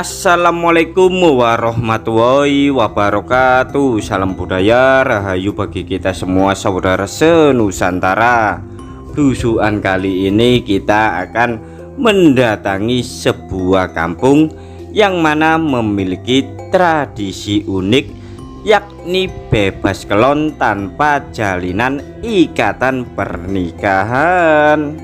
Assalamualaikum warahmatullahi wabarakatuh. Salam budaya rahayu bagi kita semua saudara senusantara. Tujuan kali ini kita akan mendatangi sebuah kampung yang mana memiliki tradisi unik, yakni bebas kelon tanpa jalinan ikatan pernikahan.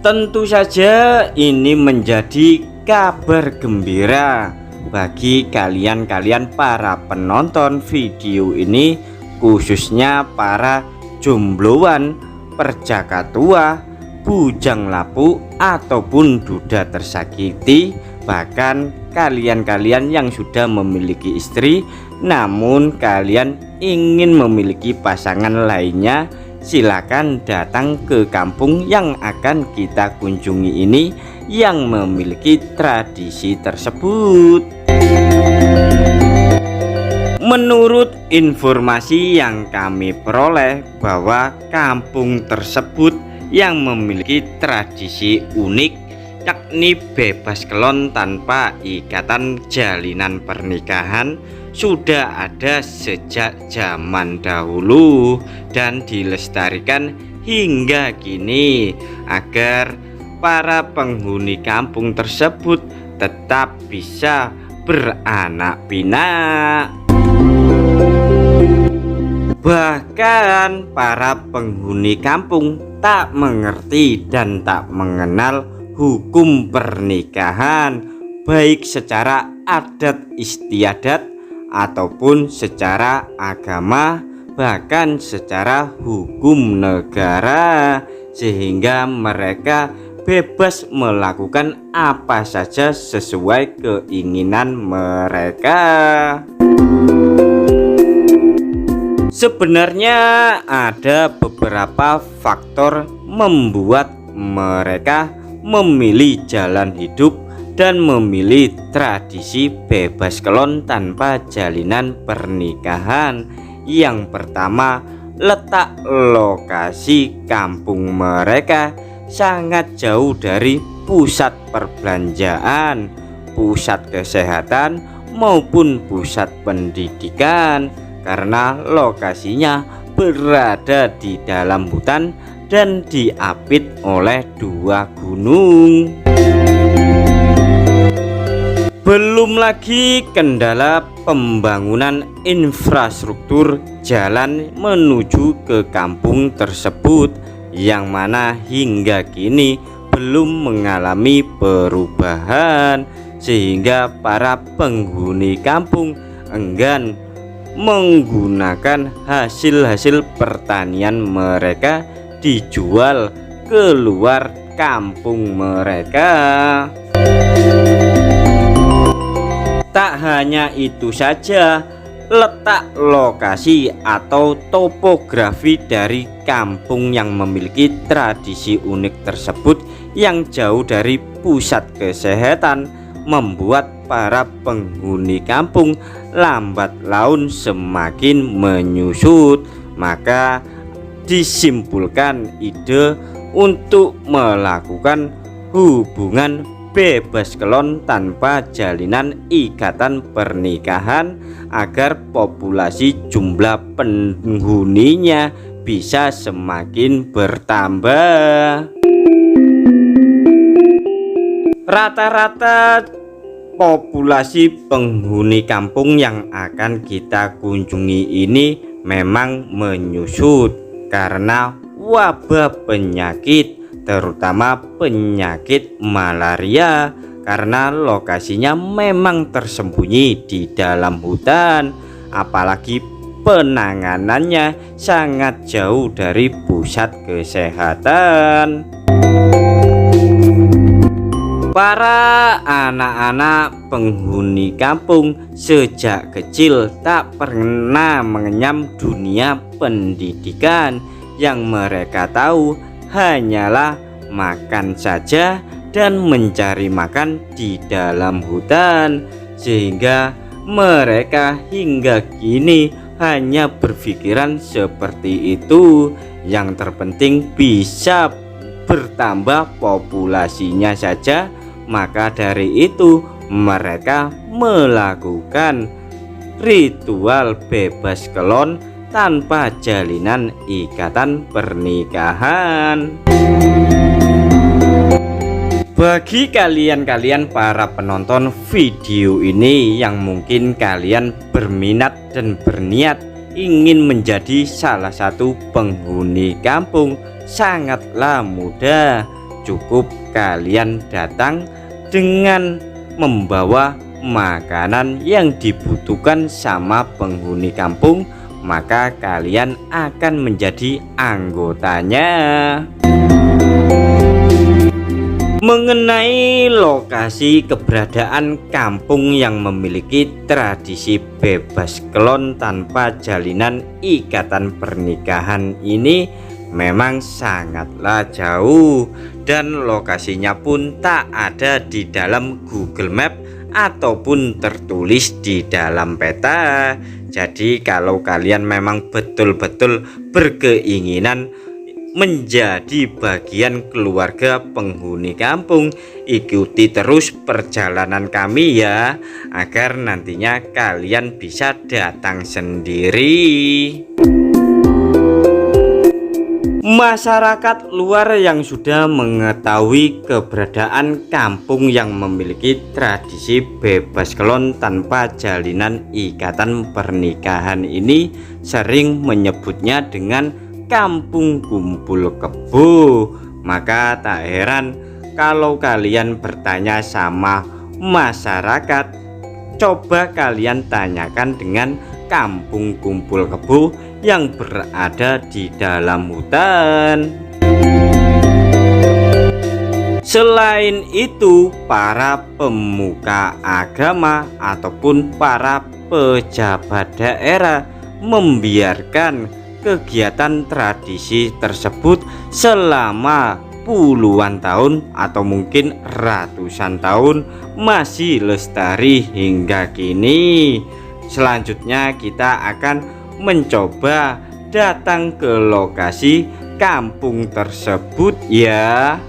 Tentu saja ini menjadi kabar gembira bagi kalian para penonton video ini, khususnya para jombloan, perjaka tua, bujang lapuk ataupun duda tersakiti, bahkan kalian yang sudah memiliki istri namun kalian ingin memiliki pasangan lainnya. Silakan datang ke kampung yang akan kita kunjungi ini yang memiliki tradisi tersebut. Menurut informasi yang kami peroleh bahwa kampung tersebut yang memiliki tradisi unik, yakni bebas kelon tanpa ikatan jalinan pernikahan, sudah ada sejak zaman dahulu dan dilestarikan hingga kini agar para penghuni kampung tersebut tetap bisa beranak pinak. Bahkan para penghuni kampung tak mengerti dan tak mengenal hukum pernikahan, baik secara adat istiadat ataupun secara agama, bahkan secara hukum negara, sehingga mereka bebas melakukan apa saja sesuai keinginan mereka. Sebenarnya ada beberapa faktor membuat mereka memilih jalan hidup dan memilih tradisi bebas kelon tanpa jalinan pernikahan. Yang pertama, letak lokasi kampung mereka sangat jauh dari pusat perbelanjaan, pusat kesehatan maupun pusat pendidikan, karena lokasinya berada di dalam hutan dan diapit oleh dua gunung. Belum lagi kendala pembangunan infrastruktur jalan menuju ke kampung tersebut, yang mana hingga kini belum mengalami perubahan, sehingga para penghuni kampung enggan menggunakan hasil pertanian mereka dijual keluar kampung mereka. Tak hanya itu saja, letak lokasi atau topografi dari kampung yang memiliki tradisi unik tersebut yang jauh dari pusat kesehatan membuat para penghuni kampung lambat laun semakin menyusut. Maka disimpulkan ide untuk melakukan hubungan bebas kelon tanpa jalinan ikatan pernikahan agar populasi jumlah penghuninya bisa semakin bertambah. Rata-rata populasi penghuni kampung yang akan kita kunjungi ini memang menyusut karena wabah penyakit, terutama penyakit malaria, karena lokasinya memang tersembunyi di dalam hutan, apalagi penanganannya sangat jauh dari pusat kesehatan. Para anak-anak penghuni kampung sejak kecil tak pernah mengenyam dunia pendidikan. Yang mereka tahu hanyalah makan saja dan mencari makan di dalam hutan, sehingga mereka hingga kini hanya berpikiran seperti itu. Yang terpenting bisa bertambah populasinya saja, maka dari itu mereka melakukan ritual bebas kelon tanpa jalinan ikatan pernikahan. Bagi kalian para penonton video ini yang mungkin kalian berminat dan berniat ingin menjadi salah satu penghuni kampung, sangatlah mudah. Cukup kalian datang dengan membawa makanan yang dibutuhkan sama penghuni kampung, maka kalian akan menjadi anggotanya. Mengenai lokasi keberadaan kampung yang memiliki tradisi bebas kelon tanpa jalinan ikatan pernikahan ini memang sangatlah jauh, dan lokasinya pun tak ada di dalam Google Map ataupun tertulis di dalam peta. Jadi kalau kalian memang betul-betul berkeinginan menjadi bagian keluarga penghuni kampung, ikuti terus perjalanan kami ya, agar nantinya kalian bisa datang sendiri. Masyarakat luar yang sudah mengetahui keberadaan kampung yang memiliki tradisi bebas kelon tanpa jalinan ikatan pernikahan ini sering menyebutnya dengan kampung kumpul kebo. Maka tak heran kalau kalian bertanya sama masyarakat, coba kalian tanyakan dengan kampung kumpul kebo yang berada di dalam hutan. Selain itu, para pemuka agama ataupun para pejabat daerah membiarkan kegiatan tradisi tersebut selama puluhan tahun atau mungkin ratusan tahun masih lestari hingga kini. Selanjutnya kita akan mencoba datang ke lokasi kampung tersebut ya.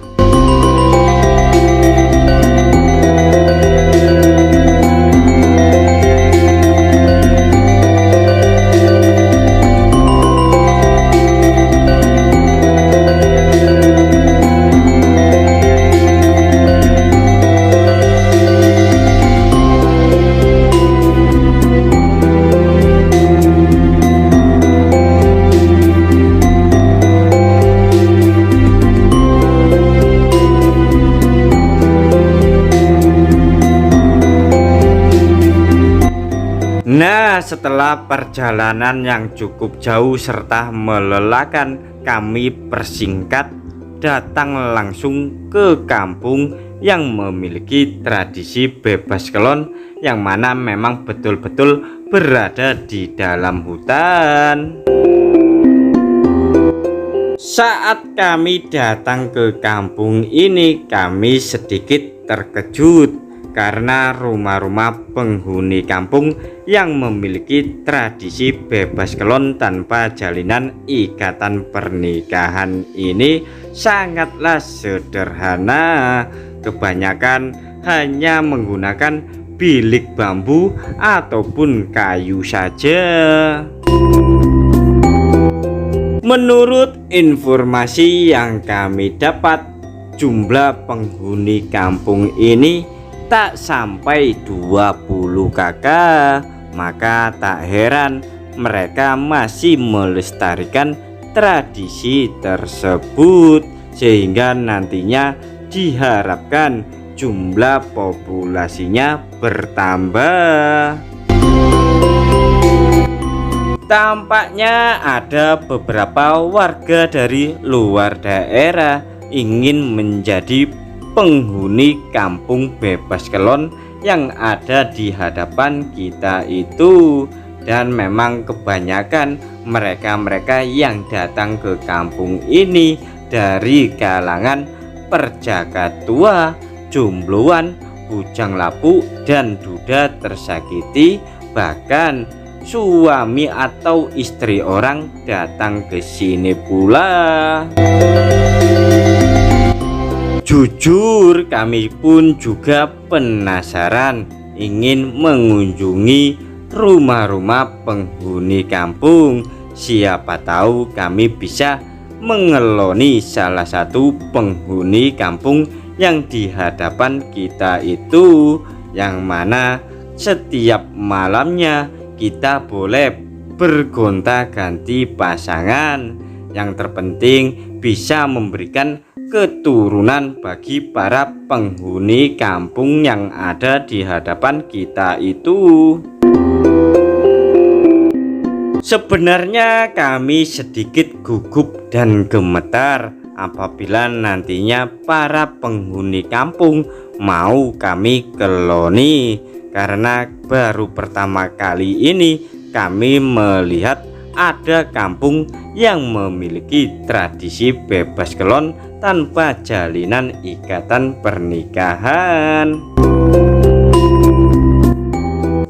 Nah, setelah perjalanan yang cukup jauh serta melelahkan, kami persingkat datang langsung ke kampung yang memiliki tradisi bebas kelon, yang mana memang betul-betul berada di dalam hutan. Saat kami datang ke kampung ini, kami sedikit terkejut karena rumah-rumah penghuni kampung yang memiliki tradisi bebas kelon tanpa jalinan ikatan pernikahan ini sangatlah sederhana. Kebanyakan hanya menggunakan bilik bambu ataupun kayu saja. Menurut informasi yang kami dapat, jumlah penghuni kampung ini tak sampai 20 kakak. Maka tak heran mereka masih melestarikan tradisi tersebut, sehingga nantinya diharapkan jumlah populasinya bertambah. Tampaknya ada beberapa warga dari luar daerah ingin menjadi penghuni kampung bebas kelon yang ada di hadapan kita itu, dan memang kebanyakan mereka yang datang ke kampung ini dari kalangan perjaka tua, jombloan, bujang lapuk, dan duda tersakiti. Bahkan suami atau istri orang datang ke sini pula. Jujur kami pun juga penasaran ingin mengunjungi rumah-rumah penghuni kampung. Siapa tahu kami bisa mengeloni salah satu penghuni kampung yang di hadapan kita itu, yang mana setiap malamnya kita boleh bergonta-ganti pasangan. Yang terpenting bisa memberikan keturunan bagi para penghuni kampung yang ada di hadapan kita itu. Sebenarnya kami sedikit gugup dan gemetar apabila nantinya para penghuni kampung mau kami keloni, karena baru pertama kali ini kami melihat ada kampung yang memiliki tradisi bebas kelon tanpa jalinan ikatan pernikahan.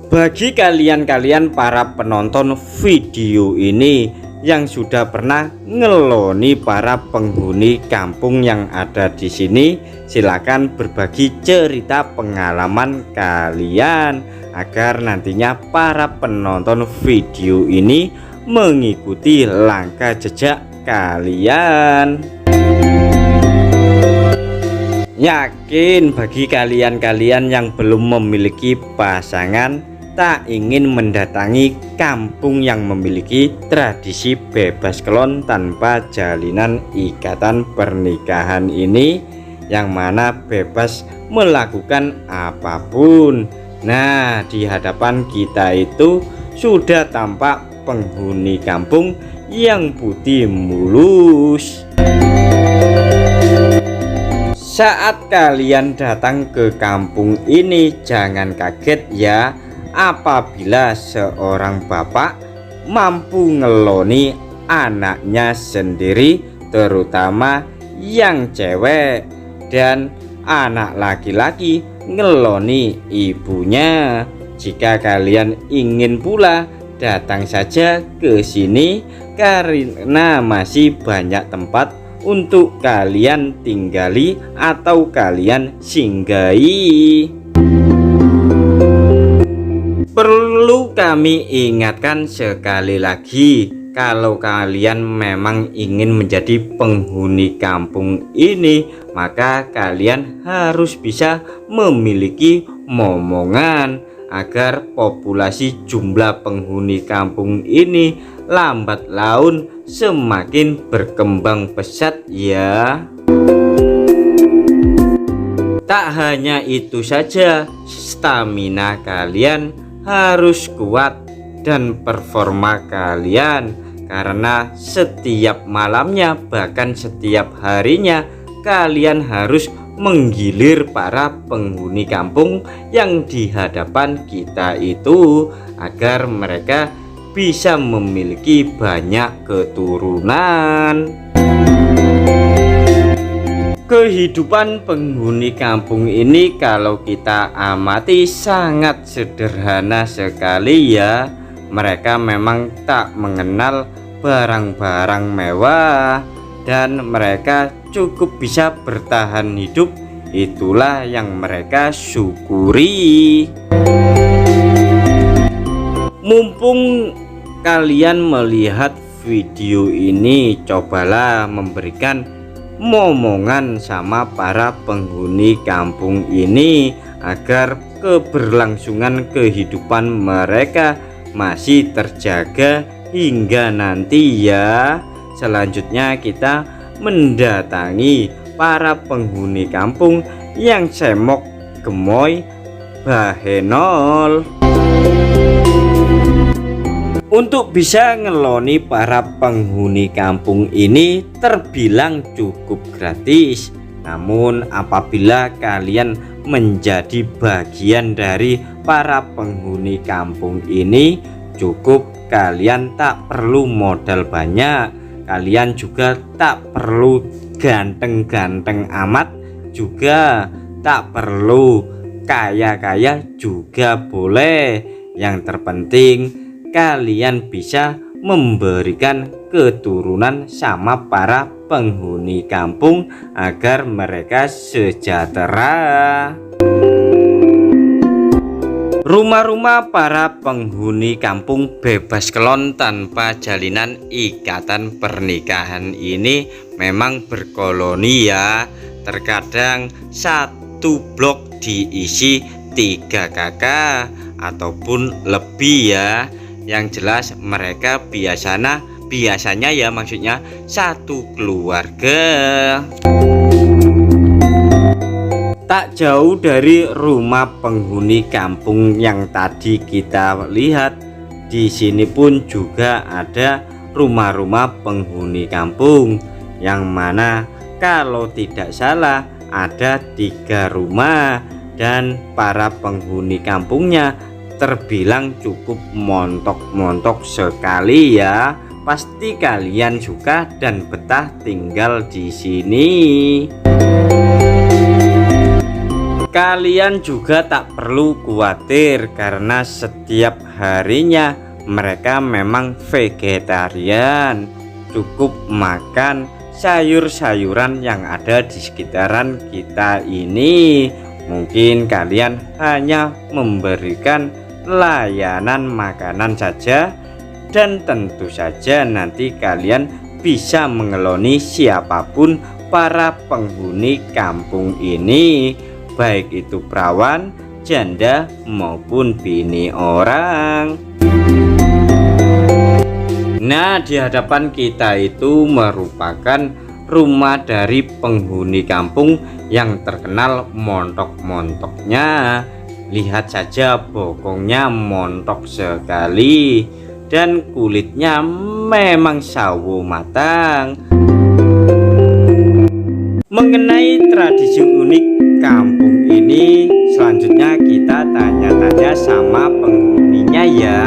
Bagi kalian-kalian para penonton video ini yang sudah pernah ngeloni para penghuni kampung yang ada di sini, silakan berbagi cerita pengalaman kalian agar nantinya para penonton video ini mengikuti langkah jejak kalian. Yakin bagi kalian-kalian yang belum memiliki pasangan, tak ingin mendatangi kampung yang memiliki tradisi bebas kelon tanpa jalinan ikatan pernikahan ini, yang mana bebas melakukan apapun. Nah, di hadapan kita itu sudah tampak penghuni kampung yang putih mulus. Saat kalian datang ke kampung ini, jangan kaget ya apabila seorang bapak mampu ngeloni anaknya sendiri, terutama yang cewek, dan anak laki-laki ngeloni ibunya. Jika kalian ingin pula, datang saja ke sini karena masih banyak tempat untuk kalian tinggali atau kalian singgahi. Perlu kami ingatkan sekali lagi, kalau kalian memang ingin menjadi penghuni kampung ini, maka kalian harus bisa memiliki momongan agar populasi jumlah penghuni kampung ini lambat laun semakin berkembang pesat ya. Tak hanya itu saja, stamina kalian harus kuat dan performa kalian, karena setiap malamnya bahkan setiap harinya kalian harus menggilir para penghuni kampung yang di hadapan kita itu agar mereka bisa memiliki banyak keturunan. Kehidupan penghuni kampung ini kalau kita amati sangat sederhana sekali ya. Mereka memang tak mengenal barang-barang mewah dan mereka cukup bisa bertahan hidup. Itulah yang mereka syukuri. Mumpung kalian melihat video ini, cobalah memberikan momongan sama para penghuni kampung ini agar keberlangsungan kehidupan mereka masih terjaga hingga nanti ya. Selanjutnya kita mendatangi para penghuni kampung yang semok gemoy bahenol. Untuk bisa ngeloni para penghuni kampung ini terbilang cukup gratis. Namun apabila kalian menjadi bagian dari para penghuni kampung ini, cukup kalian tak perlu modal banyak. Kalian juga tak perlu ganteng-ganteng amat, juga tak perlu kaya-kaya juga boleh. Yang terpenting kalian bisa memberikan keturunan sama para penghuni kampung agar mereka sejahtera. Rumah-rumah para penghuni kampung bebas kelon tanpa jalinan ikatan pernikahan ini memang berkoloni ya. Terkadang satu blok diisi 3 kakak ataupun lebih ya. Yang jelas mereka biasanya ya, maksudnya satu keluarga. Tak jauh dari rumah penghuni kampung yang tadi kita lihat, di sini pun juga ada rumah-rumah penghuni kampung, yang mana kalau tidak salah ada 3 rumah, dan para penghuni kampungnya terbilang cukup montok-montok sekali ya. Pasti kalian suka dan betah tinggal di sini. Kalian juga tak perlu khawatir karena setiap harinya mereka memang vegetarian. Cukup makan sayur-sayuran yang ada di sekitaran kita ini. Mungkin kalian hanya memberikan layanan makanan saja, dan tentu saja nanti kalian bisa mengeloni siapapun para penghuni kampung ini, baik itu perawan, janda maupun bini orang. Nah, di hadapan kita itu merupakan rumah dari penghuni kampung yang terkenal montok-montoknya. Lihat saja, bokongnya montok sekali dan kulitnya memang sawo matang. Mengenai tradisi unik kampung ini, selanjutnya kita tanya-tanya sama penghuninya ya.